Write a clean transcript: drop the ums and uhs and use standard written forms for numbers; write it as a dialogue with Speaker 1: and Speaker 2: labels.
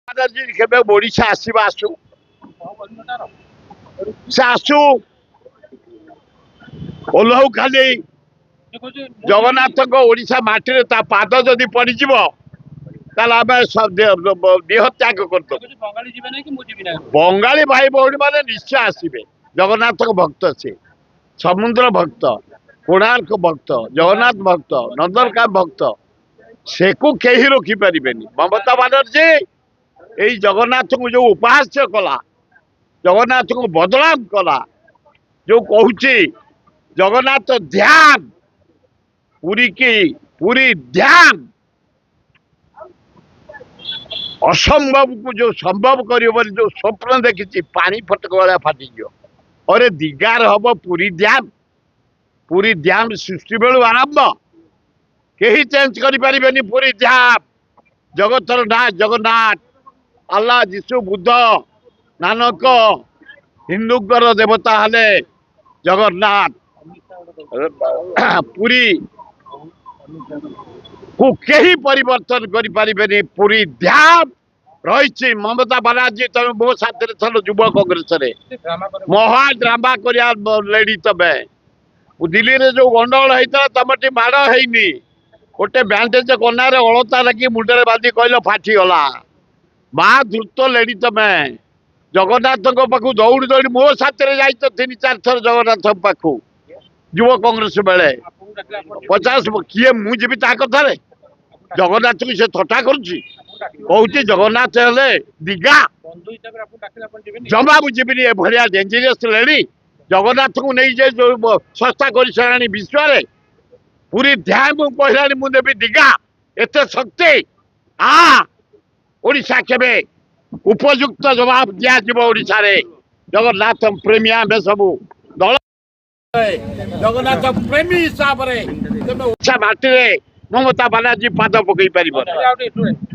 Speaker 1: केबे ओडिशा आसीबा आसु से आसु ओल्हौ खाली जगन्नाथ ओडिशा माटी रे ता पाद जदि पड़ीजिव ताल आम देहत्याग कर बंगाली भाई भौणी मैंने निश्चय आसबे जगन्नाथ भक्त से समुद्र भक्त कोणार्क भक्त जगन्नाथ भक्त नंदनका भक्त से को कहीं रोकी पारे ममता बानर्जी यही जगन्नाथ को जो उपहास कला जगन्नाथ को बदनाम कला जो कहूँ जगन्नाथ ध्यान पूरी की पूरी ध्यान असंभव को जो संभव कर जो स्वप्न देखी पानी फटक वाला फाटी अरे दिगार हम पूरी ध्यान सृष्टि बेलू आरंभ कहीं चेंज करें पूरी ध्यान जगतर ना जगन्नाथ अल्लाह जीशु बुद्ध नानक हिंदुकर देवता हेले जगन्नाथ पूरी को कहीं परिवर्तन करें पूरी ध्यान रही ममता बानार्जी तुम मो साथ युवा कांग्रेस महा ड्रामा कर लेडी तमें दिल्ली रे जो गंडगोल होता तुम माड़ है गोटे बैंडेज कनारे अलता लगी मुंडे बांधी कहल फाटीगला माँ धूर्त लेडी तमें जगन्नाथ पाखु दौड़ी दौड़ी मो साथ जा 3-4 थर जगन्नाथ पाखु युव कांग्रेस बेले 50 किए मुझे कथार जगन्नाथ को से थटा करुच्ची जगन्नाथ हेले दिगा जमा बुझीबी भाया डेंजरियस लेडी जगन्नाथ को नहीं जे जो संस्था कर सारे विश्व पूरी ध्यान को कहला मुझे दिगा एत शक्ति ओडिशा केबे उपयुक्त जवाब दिया ओडिशा रे जगन्नाथ प्रेमी आम सब दल जगन्नाथ प्रेमी हिसाब से ओडिशा माटी रे ममता बानार्जी पाद पकई पार